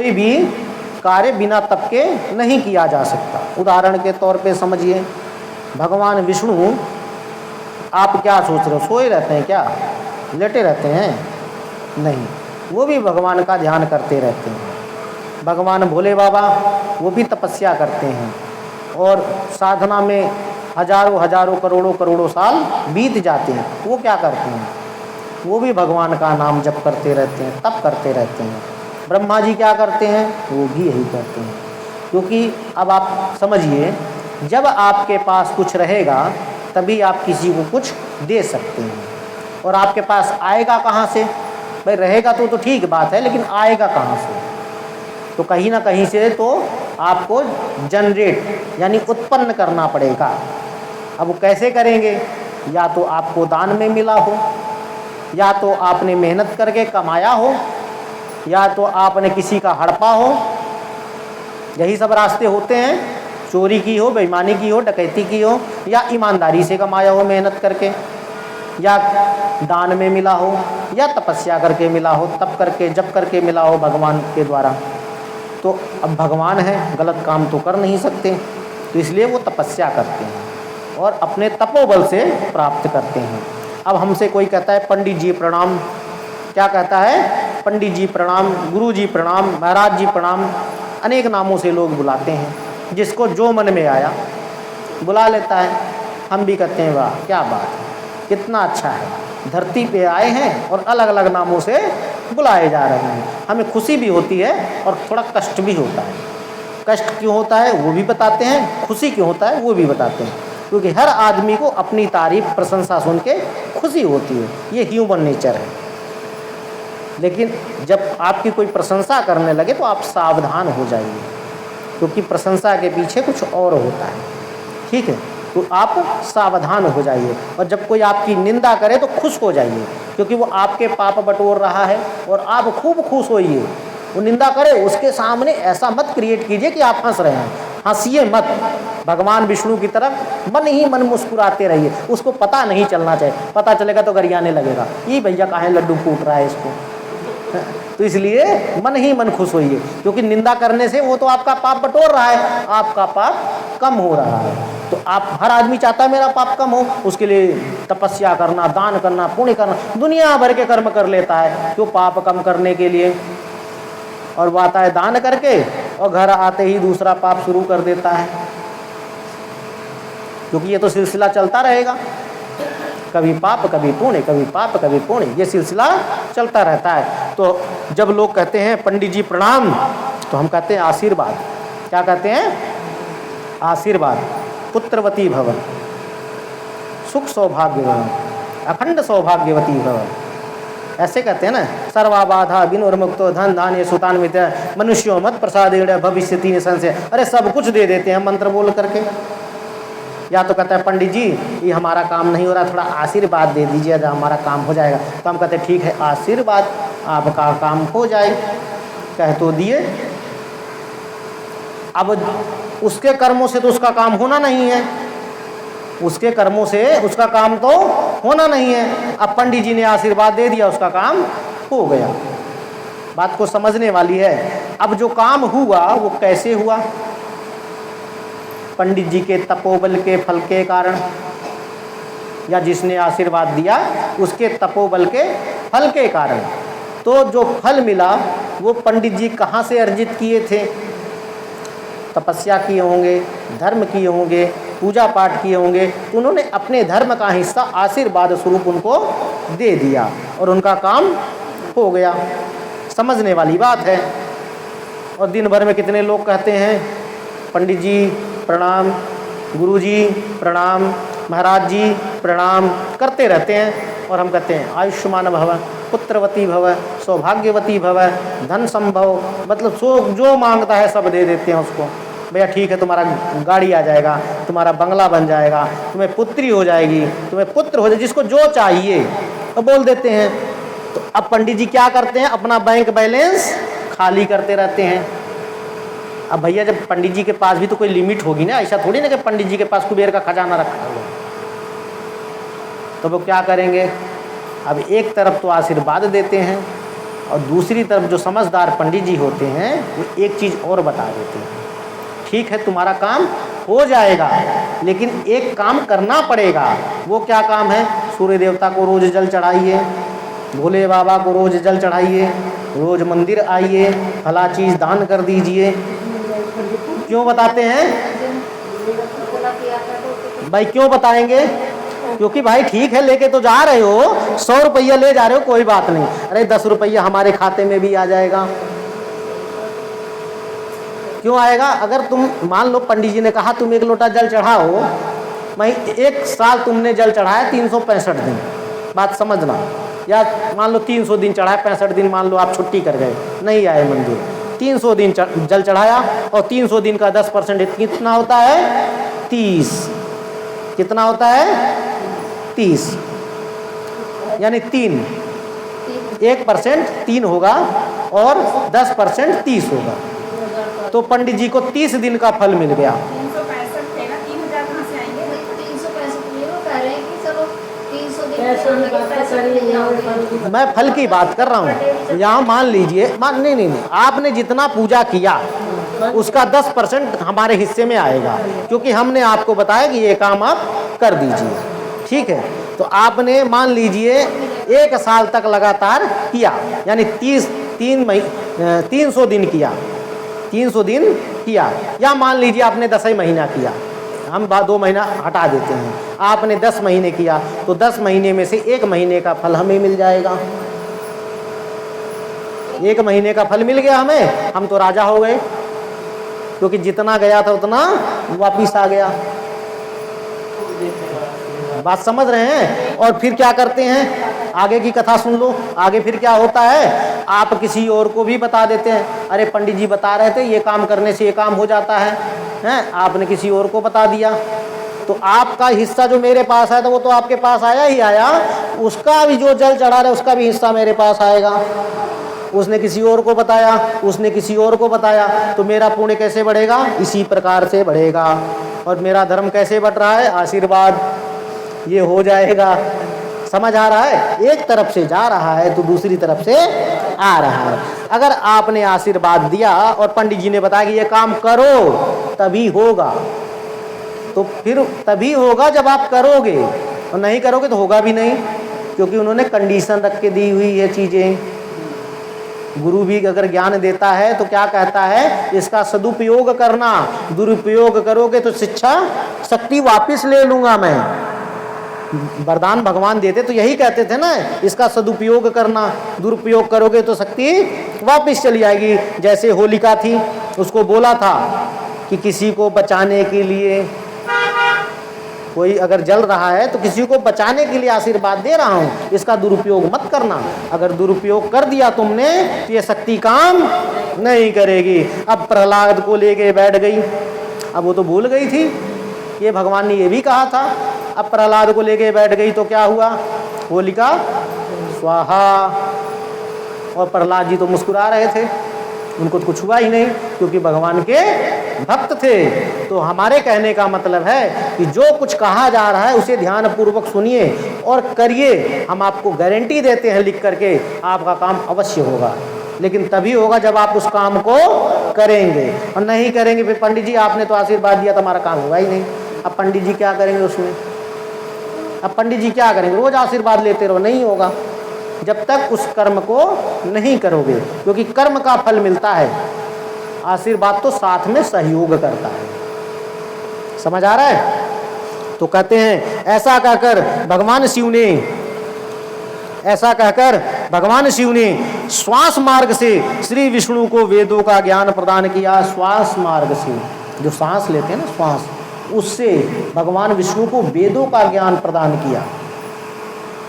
कोई भी कार्य बिना तप के नहीं किया जा सकता। उदाहरण के तौर पे समझिए, भगवान विष्णु, आप क्या सोच रहे हो, सोए रहते हैं क्या, लेटे रहते हैं? नहीं, वो भी भगवान का ध्यान करते रहते हैं। भगवान भोले बाबा, वो भी तपस्या करते हैं और साधना में हजारों हजारों करोड़ों करोड़ों साल बीत जाते हैं। वो क्या करते हैं? वो भी भगवान का नाम जप करते रहते हैं, तप करते रहते हैं। ब्रह्मा जी क्या करते हैं? वो भी यही करते हैं। क्योंकि अब आप समझिए, जब आपके पास कुछ रहेगा तभी आप किसी को कुछ दे सकते हैं, और आपके पास आएगा कहाँ से? भाई रहेगा तो ठीक बात है, लेकिन आएगा कहाँ से? तो कहीं ना कहीं से तो आपको जनरेट यानी उत्पन्न करना पड़ेगा। अब वो कैसे करेंगे? या तो आपको दान में मिला हो, या तो आपने मेहनत करके कमाया हो, या तो आपने किसी का हड़पा हो। यही सब रास्ते होते हैं, चोरी की हो, बेईमानी की हो, डकैती की हो, या ईमानदारी से कमाया हो मेहनत करके, या दान में मिला हो, या तपस्या करके मिला हो, तप करके जप करके मिला हो भगवान के द्वारा। तो अब भगवान है, गलत काम तो कर नहीं सकते, तो इसलिए वो तपस्या करते हैं और अपने तपोबल से प्राप्त करते हैं। अब हमसे कोई कहता है पंडित जी प्रणाम, क्या कहता है? पंडित जी प्रणाम, गुरु जी प्रणाम, महाराज जी प्रणाम, अनेक नामों से लोग बुलाते हैं, जिसको जो मन में आया बुला लेता है। हम भी कहते हैं वाह क्या बात है, कितना अच्छा है, धरती पे आए हैं और अलग अलग नामों से बुलाए जा रहे हैं। हमें खुशी भी होती है और थोड़ा कष्ट भी होता है। कष्ट क्यों होता है वो भी बताते हैं, खुशी क्यों होता है वो भी बताते हैं। क्योंकि हर आदमी को अपनी तारीफ प्रशंसा सुन के खुशी होती है, ये ह्यूमन नेचर है। लेकिन जब आपकी कोई प्रशंसा करने लगे तो आप सावधान हो जाइए, क्योंकि प्रशंसा के पीछे कुछ और होता है। ठीक है, तो आप सावधान हो जाइए। और जब कोई आपकी निंदा करे तो खुश हो जाइए, क्योंकि वो आपके पाप बटोर रहा है और आप खूब खुश होइए। वो निंदा करे उसके सामने ऐसा मत क्रिएट कीजिए कि आप हंस रहे हैं, हंसिए मत। भगवान विष्णु की तरफ मन ही मन मुस्कुराते रहिए, उसको पता नहीं चलना चाहिए। पता चलेगा तो गरियाने लगेगा, ये भैया काहे लड्डू फूट रहा है इसको। तो इसलिए मन ही मन खुश होइए, क्योंकि निंदा करने से वो तो आपका पाप बटोर रहा है, आपका पाप कम हो रहा है। तो आप, हर आदमी चाहता है मेरा पाप कम हो, उसके लिए तपस्या करना, दान करना, पुण्य करना, दुनिया भर के कर्म कर लेता है क्यों? पाप कम करने के लिए। और वो आता है दान करके और घर आते ही दूसरा पाप शुरू कर देता है, क्योंकि ये तो सिलसिला चलता रहेगा, कभी पाप कभी पुण्य, कभी पाप कभी पुण्य, ये सिलसिला चलता रहता है। तो जब लोग कहते हैं पंडित जी प्रणाम, तो हम कहते हैं आशीर्वाद। क्या कहते हैं? आशीर्वाद। पुत्रवती भव, सुख सौभाग्य भव, अखंड सौभाग्यवती भव, ऐसे कहते हैं ना। सर्वाबाधा विनुर्मुक्तो धन धान्य सुतान्वित मनुष्यो मत प्रसादेन भविष्यति निसंशय। अरे सब कुछ दे देते हैं मंत्र बोल करके। या तो कहता है पंडित जी ये हमारा काम नहीं हो रहा, थोड़ा आशीर्वाद दे दीजिए, हमारा काम हो जाएगा। तो हम कहते हैं ठीक है, आशीर्वाद आपका काम हो जाए, कह तो दिए। अब उसके कर्मों से तो उसका काम होना नहीं है, उसके कर्मों से उसका काम तो होना नहीं है। अब पंडित जी ने आशीर्वाद दे दिया, उसका काम हो गया। बात को समझने वाली है। अब जो काम हुआ वो कैसे हुआ? पंडित जी के तपोबल के फल के कारण, या जिसने आशीर्वाद दिया उसके तपोबल के फल के कारण। तो जो फल मिला वो पंडित जी कहाँ से अर्जित किए थे? तपस्या किए होंगे, धर्म किए होंगे, पूजा पाठ किए होंगे, तो उन्होंने अपने धर्म का हिस्सा आशीर्वाद स्वरूप उनको दे दिया और उनका काम हो गया। समझने वाली बात है। और दिन भर में कितने लोग कहते हैं पंडित जी प्रणाम, गुरु जी प्रणाम, महाराज जी प्रणाम करते रहते हैं। और हम कहते हैं आयुष्मान भव, पुत्रवती भव, सौभाग्यवती भव, धन संभव, मतलब जो मांगता है सब दे देते हैं उसको। भैया ठीक है, तुम्हारा गाड़ी आ जाएगा, तुम्हारा बंगला बन जाएगा, तुम्हें पुत्री हो जाएगी, तुम्हें पुत्र हो जाएगी, जिसको जो चाहिए वो बोल देते हैं। तो अब पंडित जी क्या करते हैं? अपना बैंक बैलेंस खाली करते रहते हैं। अब भैया जब पंडित जी के पास भी तो कोई लिमिट होगी ना, ऐसा थोड़ी ना कि पंडित जी के पास कुबेर का खजाना रखा हुआ। तो वो क्या करेंगे? अब एक तरफ तो आशीर्वाद देते हैं और दूसरी तरफ जो समझदार पंडित जी होते हैं वो एक चीज़ और बता देते हैं, ठीक है तुम्हारा काम हो जाएगा, लेकिन एक काम करना पड़ेगा। वो क्या काम है? सूर्य देवता को रोज जल चढ़ाइए, भोले बाबा को रोज जल चढ़ाइए, रोज मंदिर आइए, फला चीज़ दान कर दीजिए। क्यों बताते हैं भाई? क्यों बताएंगे? क्योंकि भाई ठीक है, लेके तो जा रहे हो, 100 रुपया ले जा रहे हो, कोई बात नहीं, अरे 10 रुपया हमारे खाते में भी आ जाएगा। क्यों आएगा? अगर तुम मान लो पंडित जी ने कहा तुम 1 लोटा जल चढ़ाओ, भाई 1 साल तुमने जल चढ़ाया 365 दिन, बात समझना, या मान लो 300 दिन चढ़ाया, 65 दिन मान लो आप छुट्टी कर गए, नहीं आए मंदिर, 300 दिन जल चढ़ाया और 300 दिन का 10% कितना होता है? 30। कितना होता है? 30, यानी 3, 1% 3 होगा और 10% 30 होगा। तो पंडित जी को 30 दिन का फल मिल गया। 365 थे ना, 3000 कहाँ से आएंगे? 365 मैं फल की बात कर रहा हूँ। यहाँ मान लीजिए, नहीं, आपने जितना पूजा किया उसका 10% हमारे हिस्से में आएगा, क्योंकि हमने आपको बताया कि ये काम आप कर दीजिए, ठीक है। तो आपने मान लीजिए 1 साल तक लगातार किया, यानी 300 दिन किया, 300 दिन किया, या मान लीजिए आपने 10 ही महीना किया, हम 2 महीना हटा देते हैं, आपने 10 महीने किया, तो 10 महीने में से 1 महीने का फल हमें मिल जाएगा। 1 महीने का फल मिल गया हमें, हम तो राजा हो गए, क्योंकि जितना गया था उतना वापिस आ गया। बात समझ रहे हैं? और फिर क्या करते हैं? आगे की कथा सुन लो, आगे फिर क्या होता है, आप किसी और को भी बता देते हैं, अरे पंडित जी बता रहे थे ये काम करने से ये काम हो जाता है, हैं? आपने किसी और को बता दिया, तो आपका हिस्सा जो मेरे पास आया था वो तो आपके पास आया ही आया, उसका भी जो जल चढ़ा रहे उसका भी हिस्सा मेरे पास आएगा। उसने किसी और को बताया, उसने किसी और को बताया, तो मेरा पुण्य कैसे बढ़ेगा? इसी प्रकार से बढ़ेगा। और मेरा धर्म कैसे बढ़ रहा है? आशीर्वाद, ये हो जाएगा। समझ आ रहा है? एक तरफ से जा रहा है तो दूसरी तरफ से आ रहा है। अगर आपने आशीर्वाद दिया और पंडित जी ने बताया कि ये काम करो तभी होगा, तो फिर तभी होगा जब आप करोगे, और नहीं करोगे तो होगा भी नहीं, क्योंकि उन्होंने कंडीशन रख के दी हुई है चीज़ें। गुरु भी अगर ज्ञान देता है तो क्या कहता है? इसका सदुपयोग करना, दुरुपयोग करोगे तो शिक्षा शक्ति वापस ले लूँगा मैं। वरदान भगवान देते तो यही कहते थे ना, इसका सदुपयोग करना, दुरुपयोग करोगे तो शक्ति वापस चली आएगी। जैसे होलिका थी, उसको बोला था कि किसी को बचाने के लिए, कोई अगर जल रहा है तो किसी को बचाने के लिए आशीर्वाद दे रहा हूँ, इसका दुरुपयोग मत करना। अगर दुरुपयोग कर दिया तुमने तो ये शक्ति काम नहीं करेगी। अब प्रहलाद को लेके बैठ गई, अब वो तो भूल गई थी, ये भगवान ने ये भी कहा था। अब प्रहलाद को लेके बैठ गई तो क्या हुआ? होलिका स्वाहा। और प्रहलाद जी तो मुस्कुरा रहे थे, उनको तो कुछ हुआ ही नहीं, क्योंकि भगवान के भक्त थे। तो हमारे कहने का मतलब है कि जो कुछ कहा जा रहा है उसे ध्यान पूर्वक सुनिए और करिए। हम आपको गारंटी देते हैं लिख करके, आपका काम अवश्य होगा, लेकिन तभी होगा जब आप उस काम को करेंगे। और नहीं करेंगे फिर पंडित जी आपने तो आशीर्वाद दिया, तुम्हारा काम होगा ही नहीं। अब पंडित जी क्या करेंगे उसमें? अब पंडित जी क्या करेंगे? रोज आशीर्वाद लेते रहो, नहीं होगा जब तक उस कर्म को नहीं करोगे, क्योंकि कर्म का फल मिलता है, आशीर्वाद तो साथ में सहयोग करता है। समझ आ रहा है? तो कहते हैं ऐसा कहकर भगवान शिव ने श्वास मार्ग से श्री विष्णु को वेदों का ज्ञान प्रदान किया। श्वास मार्ग से, जो सांस लेते हैं ना, श्वास, उससे भगवान विष्णु को वेदों का ज्ञान प्रदान किया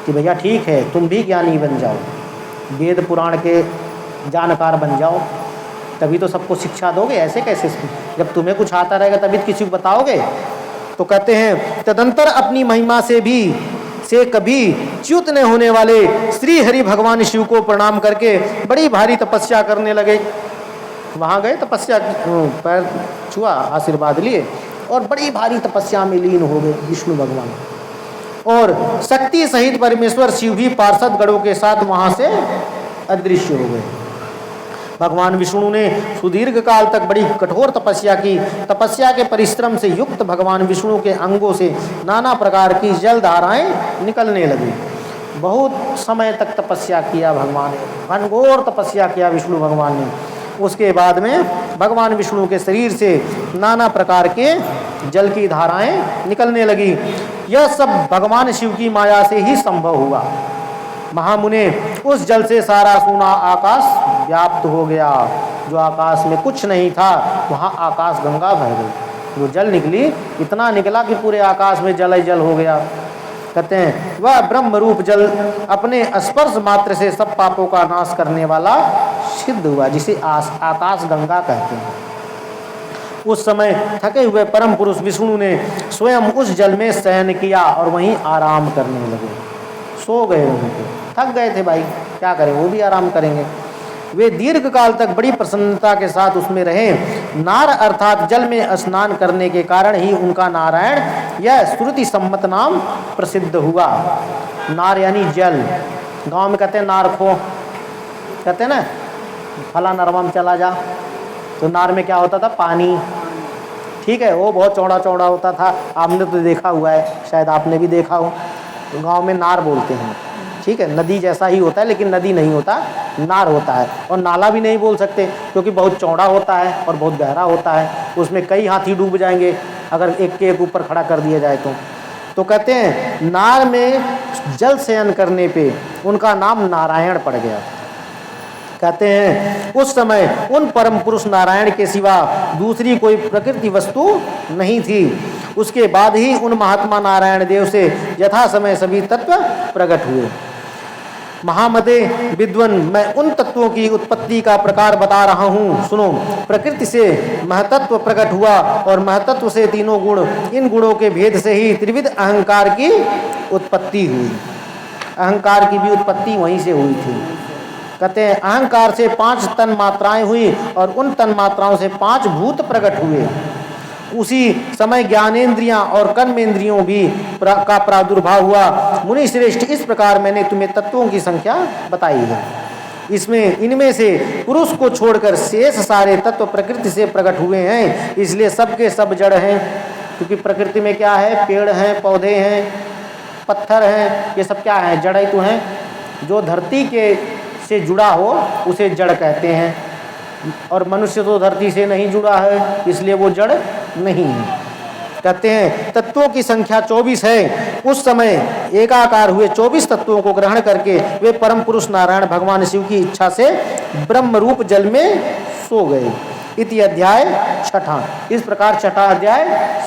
कि भैया ठीक है, तुम भी ज्ञानी बन जाओ, वेद पुराण के जानकार बन जाओ, तभी तो सबको शिक्षा दोगे। ऐसे कैसे? जब तुम्हें कुछ आता रहेगा तभी तो किसी को बताओगे। तो कहते हैं तदंतर अपनी महिमा से कभी च्युत न होने वाले श्री हरि भगवान शिव को प्रणाम करके बड़ी भारी तपस्या करने लगे। वहाँ गए, तपस्या, पैर छुआ, आशीर्वाद लिए और बड़ी भारी तपस्या में लीन हो गए विष्णु भगवान। और शक्ति सहित परमेश्वर शिव भी पार्षद गणों के साथ वहाँ से अदृश्य हो गए। भगवान विष्णु ने सुदीर्घ काल तक बड़ी कठोर तपस्या की। तपस्या के परिश्रम से युक्त भगवान विष्णु के अंगों से नाना प्रकार की जल धाराएं निकलने लगी। बहुत समय तक तपस्या किया भगवान ने, घनघोर तपस्या किया विष्णु भगवान ने। उसके बाद में भगवान विष्णु के शरीर से नाना प्रकार के जल की धाराएं निकलने लगी। यह सब भगवान शिव की माया से ही संभव हुआ। महामुने, उस जल से सारा सोना आकाश व्याप्त हो गया। जो आकाश में कुछ नहीं था वहाँ आकाश गंगा बह गई। जो जल निकली इतना निकला कि पूरे आकाश में जल ही जल हो गया। कहते हैं वह ब्रह्म रूप जल अपने स्पर्श मात्र से सब पापों का नाश करने वाला सिद्ध हुआ, जिसे आकाश गंगा कहते हैं। उस समय थके हुए परम पुरुष विष्णु ने स्वयं उस जल में शयन किया और वहीं आराम करने लगे। सो गए, वहीं पे थक गए थे भाई, क्या करें, वो भी आराम करेंगे। वे दीर्घ काल तक बड़ी प्रसन्नता के साथ उसमें रहे। नार अर्थात जल में स्नान करने के कारण ही उनका नारायण यह श्रुति सम्मत नाम प्रसिद्ध हुआ। नार यानी जल, गांव में कहते हैं नार खो, कहते हैं ना, फला नरवा में चला जा। तो नार में क्या होता था, पानी, ठीक है, वो बहुत चौड़ा चौड़ा होता था। आपने तो देखा हुआ है, शायद आपने भी देखा हो। तो गाँव में नार बोलते हैं, ठीक है, नदी जैसा ही होता है लेकिन नदी नहीं होता, नार होता है। और नाला भी नहीं बोल सकते क्योंकि बहुत चौड़ा होता है और बहुत गहरा होता है, उसमें कई हाथी डूब जाएंगे अगर एक के एक ऊपर खड़ा कर दिया जाए तो कहते हैं नार में जल शयन करने पे उनका नाम नारायण पड़ गया। कहते हैं उस समय उन परम पुरुष नारायण के सिवा दूसरी कोई प्रकृति वस्तु नहीं थी। उसके बाद ही उन महात्मा नारायण देव से यथा समय सभी तत्व प्रकट हुए। महामते विद्वन, मैं उन तत्वों की उत्पत्ति का प्रकार बता रहा हूँ, सुनो। प्रकृति से महतत्व प्रकट हुआ और महतत्व से तीनों गुण, इन गुणों के भेद से ही त्रिविध अहंकार की उत्पत्ति हुई। अहंकार की भी उत्पत्ति वहीं से हुई थी। कहते हैं अहंकार से 5 तन मात्राएं हुई और उन तन मात्राओं से 5 भूत प्रकट हुए। उसी समय ज्ञानेंद्रियां और कर्मेंद्रियों भी का प्रादुर्भाव हुआ। मुनि श्रेष्ठ, इस प्रकार मैंने तुम्हें तत्वों की संख्या बताई है। इनमें से पुरुष को छोड़कर शेष सारे तत्व प्रकृति से प्रकट हुए हैं, इसलिए सबके सब जड़ हैं। क्योंकि प्रकृति में क्या है, पेड़ हैं, पौधे हैं, पत्थर हैं, ये सब क्या है, जड़ ही तो हैं। जो धरती के से जुड़ा हो उसे जड़ कहते हैं, और मनुष्य तो धरती से नहीं जुड़ा है इसलिए वो जड़ नहीं है। कहते हैं तत्वों की संख्या 24 है। उस समय एकाकार हुए 24 तत्वों को ग्रहण करके वे परम पुरुष नारायण भगवान शिव की इच्छा से ब्रह्म रूप जल में सो गए। इति अध्याय 6। इस प्रकार 6ठा अध्याय